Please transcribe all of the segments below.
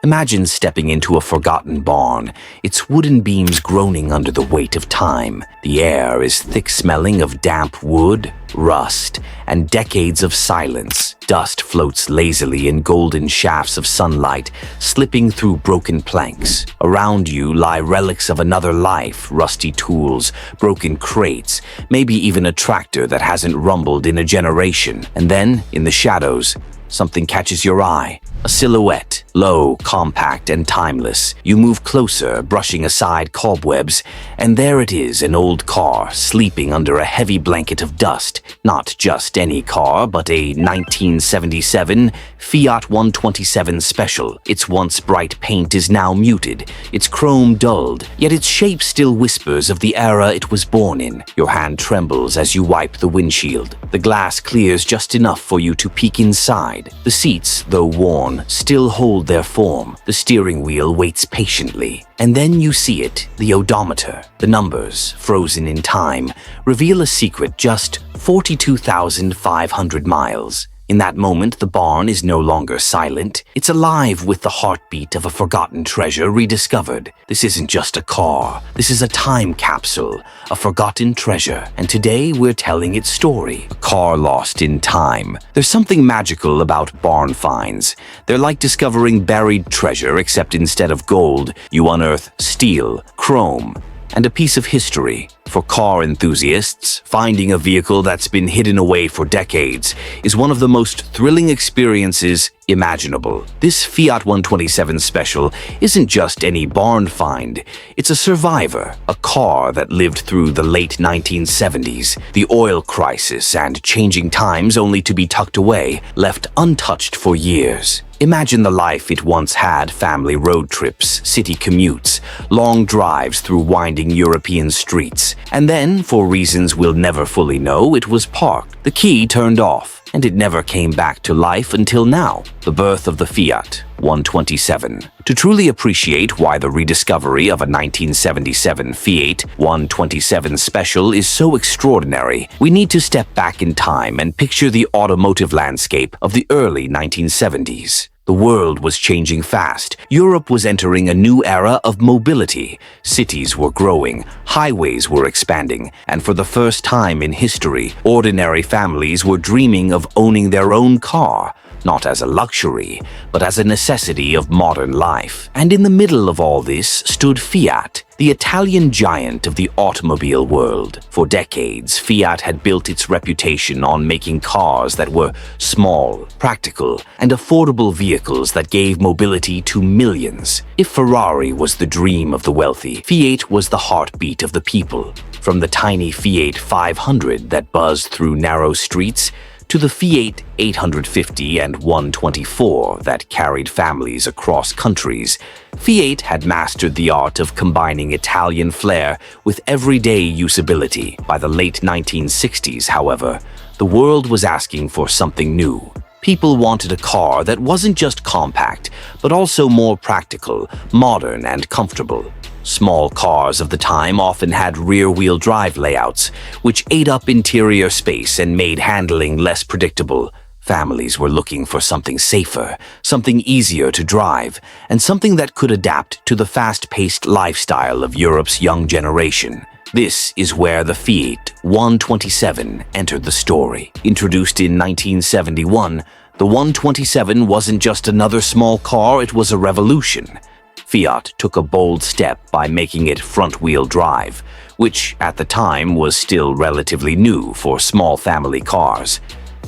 Imagine stepping into a forgotten barn, its wooden beams groaning under the weight of time. The air is thick-smelling of damp wood, rust, and decades of silence. Dust floats lazily in golden shafts of sunlight, slipping through broken planks. Around you lie relics of another life, rusty tools, broken crates, maybe even a tractor that hasn't rumbled in a generation. And then, in the shadows, something catches your eye. A silhouette, low, compact, and timeless. You move closer, brushing aside cobwebs, and there it is, an old car, sleeping under a heavy blanket of dust. Not just any car, but a 1977 Fiat 127 Special. Its once bright paint is now muted, its chrome dulled, yet its shape still whispers of the era it was born in. Your hand trembles as you wipe the windshield. The glass clears just enough for you to peek inside. The seats, though worn, still hold their form. The steering wheel waits patiently. And then you see it, the odometer. The numbers, frozen in time, reveal a secret: just 42,500 miles. In that moment, the barn is no longer silent. It's alive with the heartbeat of a forgotten treasure rediscovered. This isn't just a car. This is a time capsule, a forgotten treasure. And today, we're telling its story. A car lost in time. There's something magical about barn finds. They're like discovering buried treasure, except instead of gold, you unearth steel, chrome, and a piece of history. For car enthusiasts, finding a vehicle that's been hidden away for decades is one of the most thrilling experiences imaginable. This Fiat 127 Special isn't just any barn find. It's a survivor, a car that lived through the late 1970s, the oil crisis, and changing times, only to be tucked away, left untouched for years. Imagine the life it once had: family road trips, city commutes, long drives through winding European streets. And then, for reasons we'll never fully know, it was parked, the key turned off, and it never came back to life until now, the birth of the Fiat 127. To truly appreciate why the rediscovery of a 1977 Fiat 127 Special is so extraordinary, we need to step back in time and picture the automotive landscape of the early 1970s. The world was changing fast. Europe was entering a new era of mobility. Cities were growing, highways were expanding, and for the first time in history, ordinary families were dreaming of owning their own car, not as a luxury, but as a necessity of modern life. And in the middle of all this stood Fiat, the Italian giant of the automobile world. For decades, Fiat had built its reputation on making cars that were small, practical, and affordable vehicles that gave mobility to millions. If Ferrari was the dream of the wealthy, Fiat was the heartbeat of the people. From the tiny Fiat 500 that buzzed through narrow streets, to the Fiat 850 and 124 that carried families across countries, Fiat had mastered the art of combining Italian flair with everyday usability. By the late 1960s, however, the world was asking for something new. People wanted a car that wasn't just compact, but also more practical, modern, and comfortable. Small cars of the time often had rear-wheel drive layouts, which ate up interior space and made handling less predictable. Families were looking for something safer, something easier to drive, and something that could adapt to the fast-paced lifestyle of Europe's young generation. This is where the Fiat 127 entered the story. Introduced in 1971, the 127 wasn't just another small car, it was a revolution. Fiat took a bold step by making it front-wheel drive, which at the time was still relatively new for small family cars.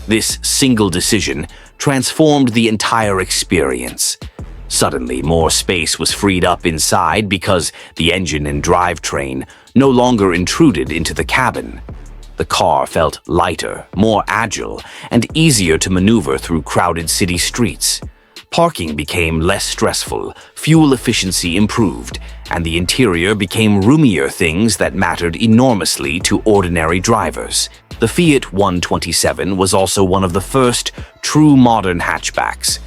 This single decision transformed the entire experience. Suddenly, more space was freed up inside because the engine and drivetrain no longer intruded into the cabin. The car felt lighter, more agile, and easier to maneuver through crowded city streets. Parking became less stressful, fuel efficiency improved, and the interior became roomier, things that mattered enormously to ordinary drivers. The Fiat 127 was also one of the first true modern hatchbacks.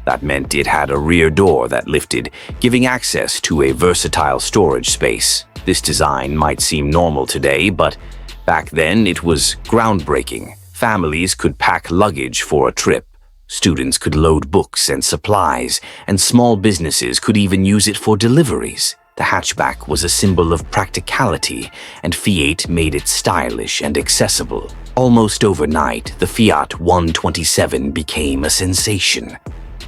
That meant it had a rear door that lifted, giving access to a versatile storage space. This design might seem normal today, but back then it was groundbreaking. Families could pack luggage for a trip. Students could load books and supplies, and small businesses could even use it for deliveries. The hatchback was a symbol of practicality, and Fiat made it stylish and accessible. Almost overnight, the Fiat 127 became a sensation.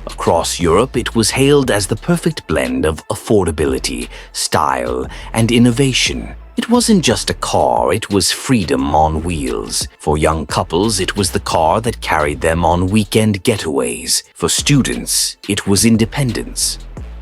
Across Europe, it was hailed as the perfect blend of affordability, style, and innovation. It wasn't just a car, it was freedom on wheels. For young couples, it was the car that carried them on weekend getaways. For students, it was independence.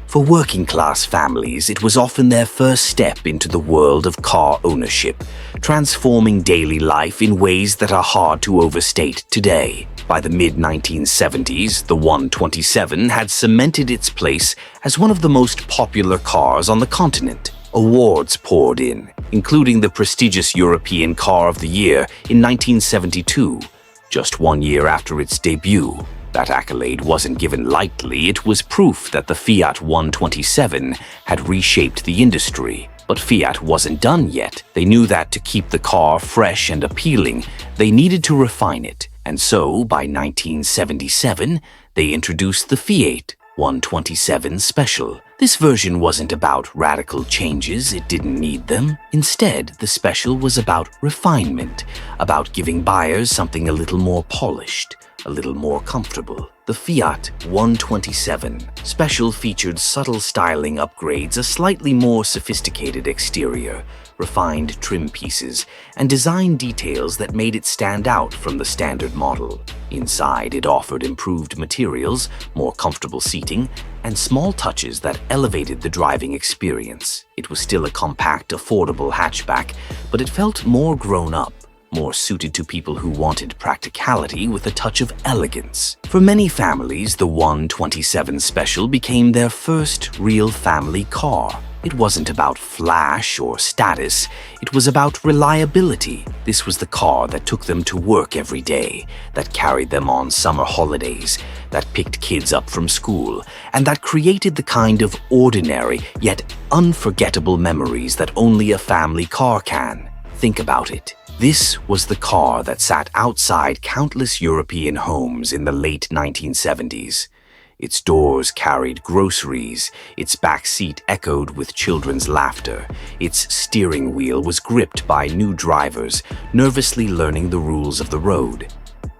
For working-class families, it was often their first step into the world of car ownership, transforming daily life in ways that are hard to overstate today. By the mid-1970s, the 127 had cemented its place as one of the most popular cars on the continent. Awards poured in, including the prestigious European Car of the Year in 1972, just 1 year after its debut. That accolade wasn't given lightly, it was proof that the Fiat 127 had reshaped the industry. But Fiat wasn't done yet. They knew that to keep the car fresh and appealing, they needed to refine it. And so, by 1977, they introduced the Fiat 127 Special. This version wasn't about radical changes, it didn't need them. Instead, the Special was about refinement, about giving buyers something a little more polished, a little more comfortable. The Fiat 127 Special featured subtle styling upgrades, a slightly more sophisticated exterior, refined trim pieces, and design details that made it stand out from the standard model. Inside, it offered improved materials, more comfortable seating, and small touches that elevated the driving experience. It was still a compact, affordable hatchback, but it felt more grown up, more suited to people who wanted practicality with a touch of elegance. For many families, the 127 Special became their first real family car. It wasn't about flash or status, it was about reliability. This was the car that took them to work every day, that carried them on summer holidays, that picked kids up from school, and that created the kind of ordinary yet unforgettable memories that only a family car can. Think about it. This was the car that sat outside countless European homes in the late 1970s. Its doors carried groceries, its back seat echoed with children's laughter, its steering wheel was gripped by new drivers, nervously learning the rules of the road.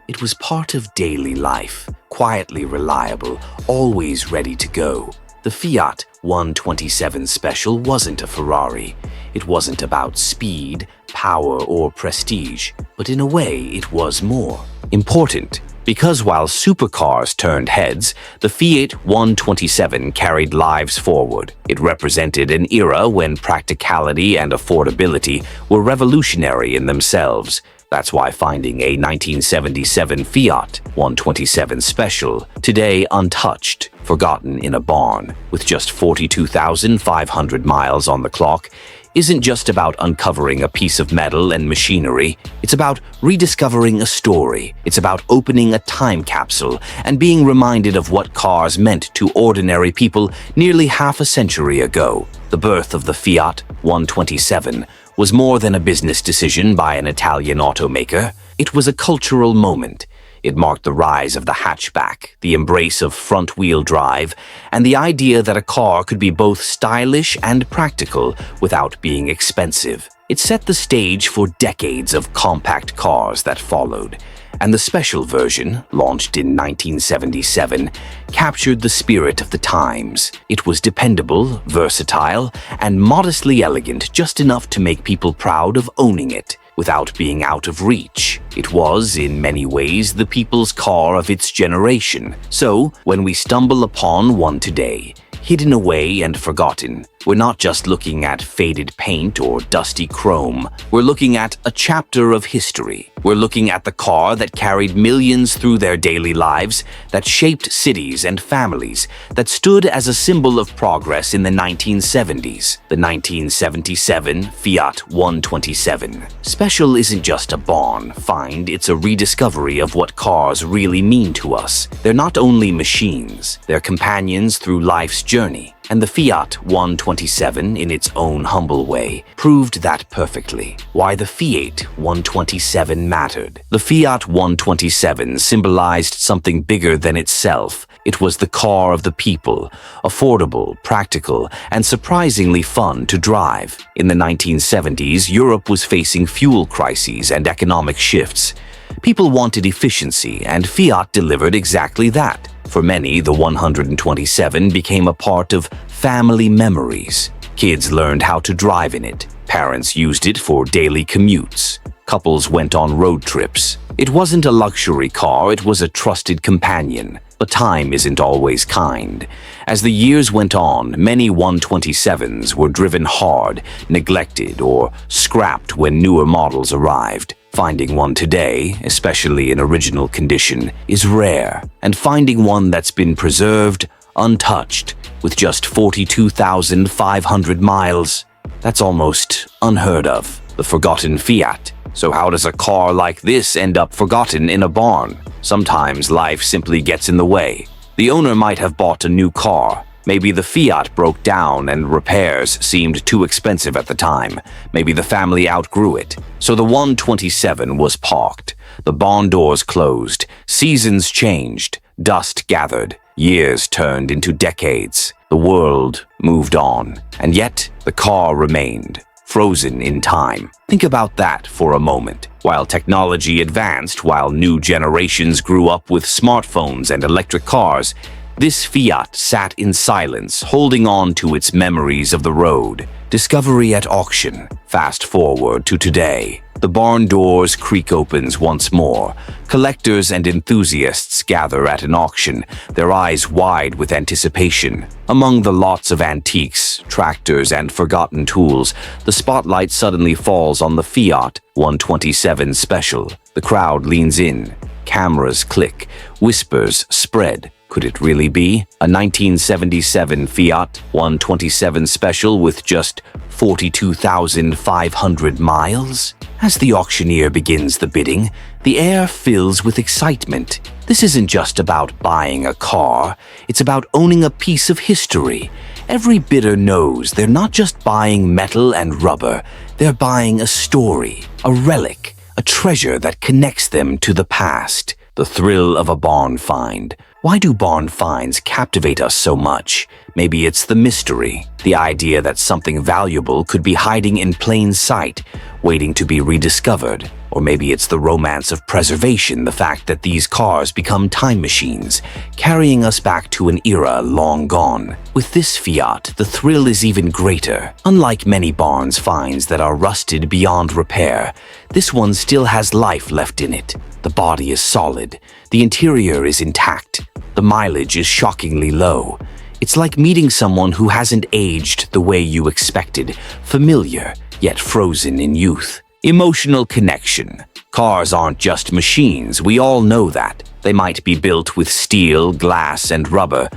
It was part of daily life, quietly reliable, always ready to go. The Fiat 127 Special wasn't a Ferrari. It wasn't about speed, power, or prestige, but in a way it was more important. Because while supercars turned heads, the Fiat 127 carried lives forward. It represented an era when practicality and affordability were revolutionary in themselves. That's why finding a 1977 Fiat 127 Special, today untouched, forgotten in a barn, with just 42,500 miles on the clock, isn't just about uncovering a piece of metal and machinery. It's about rediscovering a story. It's about opening a time capsule and being reminded of what cars meant to ordinary people nearly half a century ago. The birth of the Fiat 127 was more than a business decision by an Italian automaker. It was a cultural moment. It marked the rise of the hatchback, the embrace of front-wheel drive, and the idea that a car could be both stylish and practical without being expensive. It set the stage for decades of compact cars that followed, and the Special version, launched in 1977, captured the spirit of the times. It was dependable, versatile, and modestly elegant, just enough to make people proud of owning it, without being out of reach. It was, in many ways, the people's car of its generation. So, when we stumble upon one today, hidden away and forgotten, we're not just looking at faded paint or dusty chrome. We're looking at a chapter of history. We're looking at the car that carried millions through their daily lives, that shaped cities and families, that stood as a symbol of progress in the 1970s. The 1977 Fiat 127 Special isn't just a barn find, it's a rediscovery of what cars really mean to us. They're not only machines, they're companions through life's journey. And the Fiat 127, in its own humble way, proved that perfectly. Why the Fiat 127 mattered. The Fiat 127 symbolized something bigger than itself. It was the car of the people, affordable, practical, and surprisingly fun to drive. In the 1970s, Europe was facing fuel crises and economic shifts. People wanted efficiency, and Fiat delivered exactly that. For many, the 127 became a part of family memories. Kids learned how to drive in it. Parents used it for daily commutes. Couples went on road trips. It wasn't a luxury car, it was a trusted companion. But time isn't always kind. As the years went on, many 127s were driven hard, neglected, or scrapped when newer models arrived. Finding one today, especially in original condition, is rare, and finding one that's been preserved, untouched, with just 42,500 miles, that's almost unheard of. The forgotten Fiat. So how does a car like this end up forgotten in a barn? Sometimes life simply gets in the way. The owner might have bought a new car. Maybe the Fiat broke down and repairs seemed too expensive at the time. Maybe the family outgrew it. So the 127 was parked. The barn doors closed. Seasons changed. Dust gathered. Years turned into decades. The world moved on. And yet, the car remained, frozen in time. Think about that for a moment. While technology advanced, while new generations grew up with smartphones and electric cars, this Fiat sat in silence, holding on to its memories of the road. Discovery at auction. Fast forward to today. The barn doors creak opens once more. Collectors and enthusiasts gather at an auction, their eyes wide with anticipation. Among the lots of antiques, tractors, and forgotten tools, the spotlight suddenly falls on the Fiat 127 Special. The crowd leans in. Cameras click. Whispers spread. Could it really be a 1977 Fiat 127 Special with just 42,500 miles? As the auctioneer begins the bidding, the air fills with excitement. This isn't just about buying a car, it's about owning a piece of history. Every bidder knows they're not just buying metal and rubber, they're buying a story, a relic, a treasure that connects them to the past. The thrill of a barn find. Why do barn finds captivate us so much? Maybe it's the mystery, the idea that something valuable could be hiding in plain sight, waiting to be rediscovered. Or maybe it's the romance of preservation, the fact that these cars become time machines, carrying us back to an era long gone. With this Fiat, the thrill is even greater. Unlike many barns finds that are rusted beyond repair, this one still has life left in it. The body is solid, the interior is intact, the mileage is shockingly low. It's like meeting someone who hasn't aged the way you expected, familiar, yet frozen in youth. Emotional connection. Cars aren't just machines, we all know that. They might be built with steel, glass, and rubber,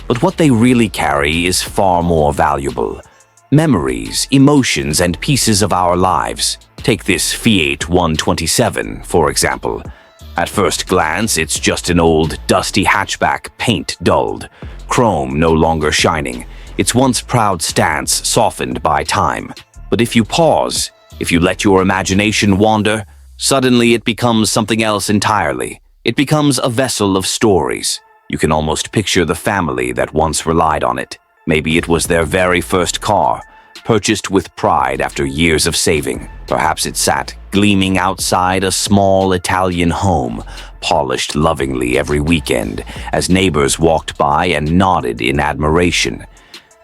but what they really carry is far more valuable. Memories, emotions, and pieces of our lives. Take this Fiat 127, for example. At first glance, it's just an old, dusty hatchback, paint dulled, chrome no longer shining, its once proud stance softened by time. But if you pause, if you let your imagination wander, suddenly it becomes something else entirely. It becomes a vessel of stories. You can almost picture the family that once relied on it. Maybe it was their very first car, purchased with pride after years of saving. Perhaps it sat gleaming outside a small Italian home, polished lovingly every weekend as neighbors walked by and nodded in admiration.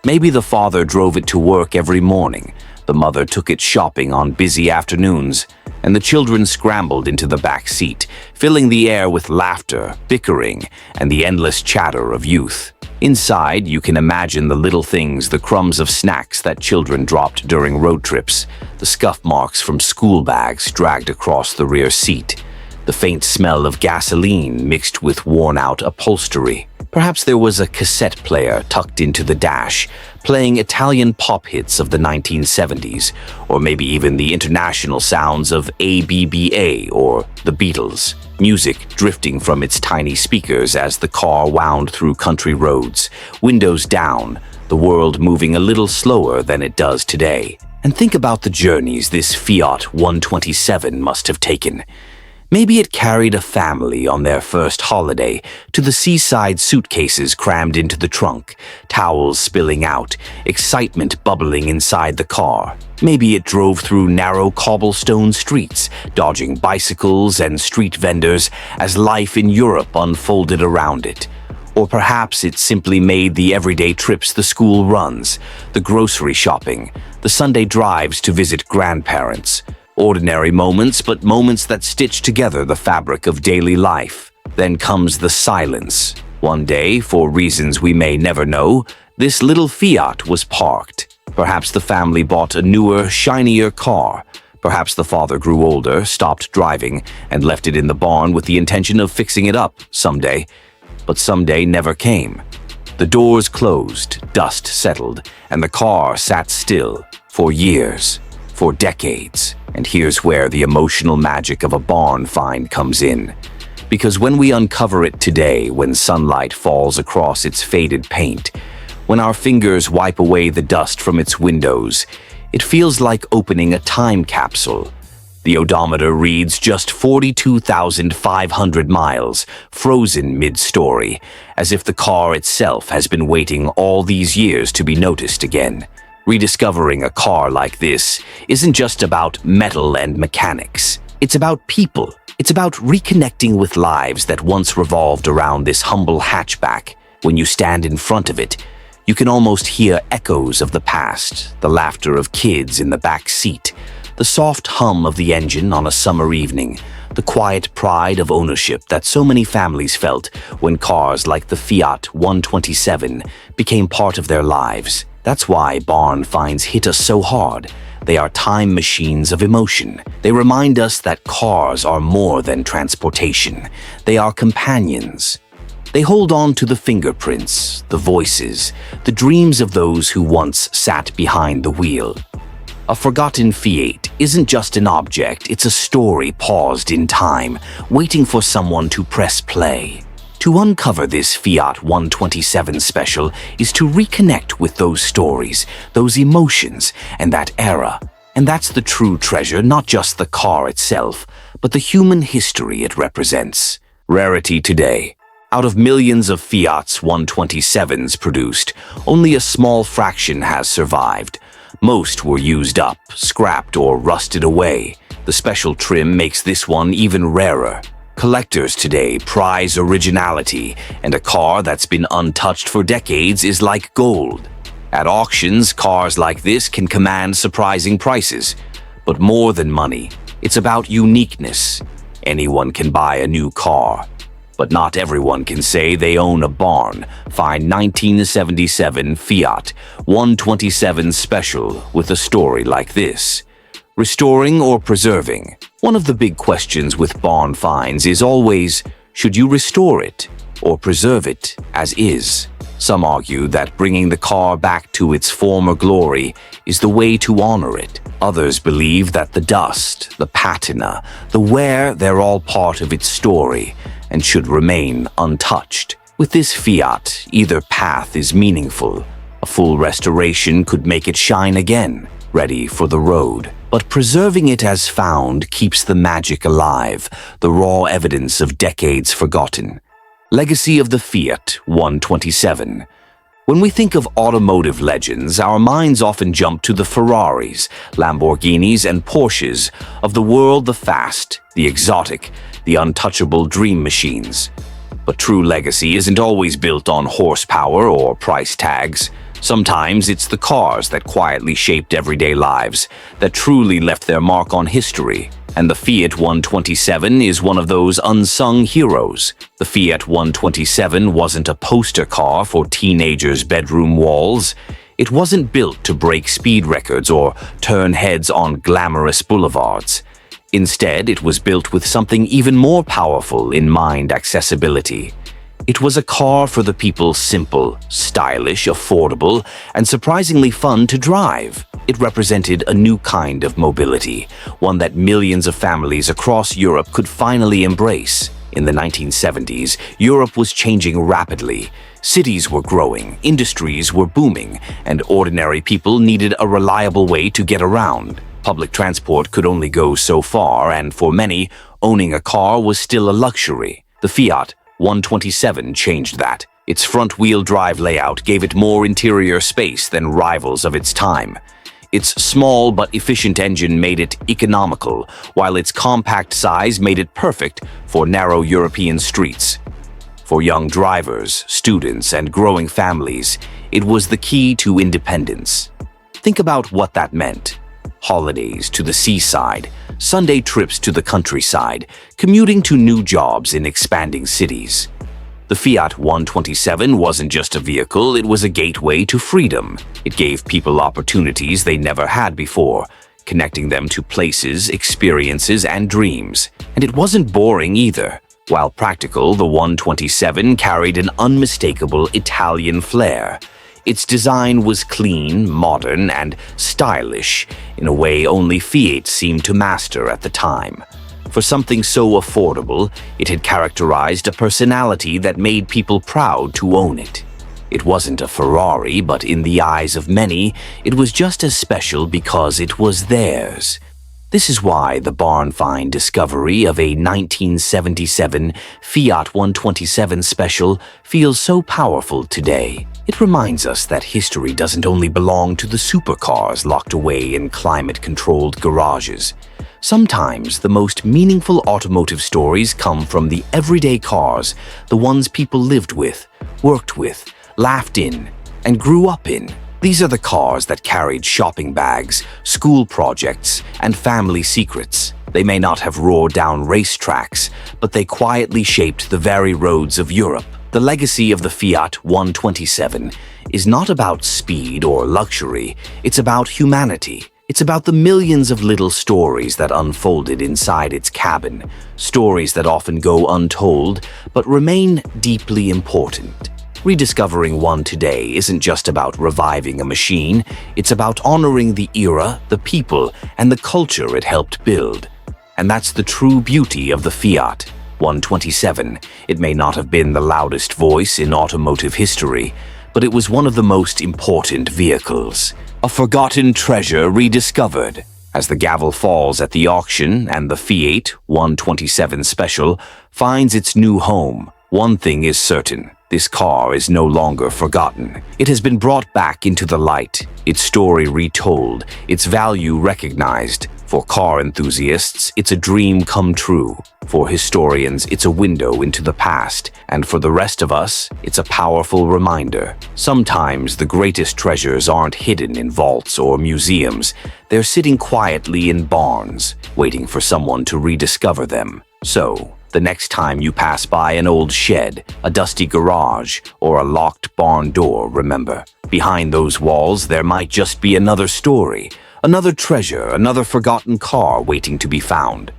Maybe the father drove it to work every morning, the mother took it shopping on busy afternoons, and the children scrambled into the back seat, filling the air with laughter, bickering, and the endless chatter of youth. Inside, you can imagine the little things, the crumbs of snacks that children dropped during road trips, the scuff marks from school bags dragged across the rear seat, the faint smell of gasoline mixed with worn-out upholstery. Perhaps there was a cassette player tucked into the dash, playing Italian pop hits of the 1970s, or maybe even the international sounds of ABBA or the Beatles. Music drifting from its tiny speakers as the car wound through country roads, windows down, the world moving a little slower than it does today. And think about the journeys this Fiat 127 must have taken. Maybe it carried a family on their first holiday to the seaside, suitcases crammed into the trunk, towels spilling out, excitement bubbling inside the car. Maybe it drove through narrow cobblestone streets, dodging bicycles and street vendors as life in Europe unfolded around it. Or perhaps it simply made the everyday trips, the school runs, the grocery shopping, the Sunday drives to visit grandparents. Ordinary moments, but moments that stitch together the fabric of daily life. Then comes the silence. One day, for reasons we may never know, this little Fiat was parked. Perhaps the family bought a newer, shinier car. Perhaps the father grew older, stopped driving, and left it in the barn with the intention of fixing it up someday. But someday never came. The doors closed, dust settled, and the car sat still for years, for decades. And here's where the emotional magic of a barn find comes in. Because when we uncover it today, when sunlight falls across its faded paint, when our fingers wipe away the dust from its windows, it feels like opening a time capsule. The odometer reads just 42,500 miles, frozen mid-story, as if the car itself has been waiting all these years to be noticed again. Rediscovering a car like this isn't just about metal and mechanics. It's about people. It's about reconnecting with lives that once revolved around this humble hatchback. When you stand in front of it, you can almost hear echoes of the past, the laughter of kids in the back seat, the soft hum of the engine on a summer evening, the quiet pride of ownership that so many families felt when cars like the Fiat 127 became part of their lives. That's why barn finds hit us so hard. They are time machines of emotion. They remind us that cars are more than transportation. They are companions. They hold on to the fingerprints, the voices, the dreams of those who once sat behind the wheel. A forgotten Fiat isn't just an object, it's a story paused in time, waiting for someone to press play. To uncover this Fiat 127 special is to reconnect with those stories, those emotions, and that era. And that's the true treasure, not just the car itself, but the human history it represents. Rarity today. Out of millions of Fiat's 127s produced, only a small fraction has survived. Most were used up, scrapped, or rusted away. The special trim makes this one even rarer. Collectors today prize originality, and a car that's been untouched for decades is like gold. At auctions, cars like this can command surprising prices. But more than money, it's about uniqueness. Anyone can buy a new car, but not everyone can say they own a barn. Find 1977 Fiat 127 Special with a story like this. Restoring or preserving? One of the big questions with barn finds is always, should you restore it or preserve it as is? Some argue that bringing the car back to its former glory is the way to honor it. Others believe that the dust, the patina, the wear, they're all part of its story and should remain untouched. With this Fiat, either path is meaningful. A full restoration could make it shine again, ready for the road. But preserving it as found keeps the magic alive, the raw evidence of decades forgotten. Legacy of the Fiat 127. When we think of automotive legends, our minds often jump to the Ferraris, Lamborghinis, and Porsches of the world, the fast, the exotic, the untouchable dream machines. But true legacy isn't always built on horsepower or price tags. Sometimes it's the cars that quietly shaped everyday lives, that truly left their mark on history. And the Fiat 127 is one of those unsung heroes. The Fiat 127 wasn't a poster car for teenagers' bedroom walls. It wasn't built to break speed records or turn heads on glamorous boulevards. Instead, it was built with something even more powerful in mind: accessibility. It was a car for the people, simple, stylish, affordable, and surprisingly fun to drive. It represented a new kind of mobility, one that millions of families across Europe could finally embrace. In the 1970s, Europe was changing rapidly. Cities were growing, industries were booming, and ordinary people needed a reliable way to get around. Public transport could only go so far, and for many, owning a car was still a luxury. The Fiat 127 changed that. Its front-wheel drive layout gave it more interior space than rivals of its time. Its small but efficient engine made it economical, while its compact size made it perfect for narrow European streets. For young drivers, students, and growing families, it was the key to independence. Think about what that meant. Holidays to the seaside, Sunday trips to the countryside, commuting to new jobs in expanding cities. The Fiat 127 wasn't just a vehicle, it was a gateway to freedom. It gave people opportunities they never had before, connecting them to places, experiences, and dreams. And it wasn't boring either. While practical, the 127 carried an unmistakable Italian flair. Its design was clean, modern, and stylish in a way only Fiat seemed to master at the time. For something so affordable, it had characterized a personality that made people proud to own it. It wasn't a Ferrari, but in the eyes of many, it was just as special because it was theirs. This is why the barn find discovery of a 1977 Fiat 127 Special feels so powerful today. It reminds us that history doesn't only belong to the supercars locked away in climate-controlled garages. Sometimes the most meaningful automotive stories come from the everyday cars, the ones people lived with, worked with, laughed in, and grew up in. These are the cars that carried shopping bags, school projects, and family secrets. They may not have roared down racetracks, but they quietly shaped the very roads of Europe. The legacy of the Fiat 127 is not about speed or luxury, it's about humanity. It's about the millions of little stories that unfolded inside its cabin, stories that often go untold but remain deeply important. Rediscovering one today isn't just about reviving a machine, it's about honoring the era, the people, and the culture it helped build. And that's the true beauty of the Fiat 127. It may not have been the loudest voice in automotive history, but it was one of the most important vehicles. A forgotten treasure rediscovered. As the gavel falls at the auction and the Fiat 127 Special finds its new home, one thing is certain. This car is no longer forgotten. It has been brought back into the light, its story retold, its value recognized. For car enthusiasts, it's a dream come true. For historians, it's a window into the past. And for the rest of us, it's a powerful reminder. Sometimes the greatest treasures aren't hidden in vaults or museums. They're sitting quietly in barns, waiting for someone to rediscover them. So, the next time you pass by an old shed, a dusty garage, or a locked barn door, remember, behind those walls there might just be another story, another treasure, another forgotten car waiting to be found.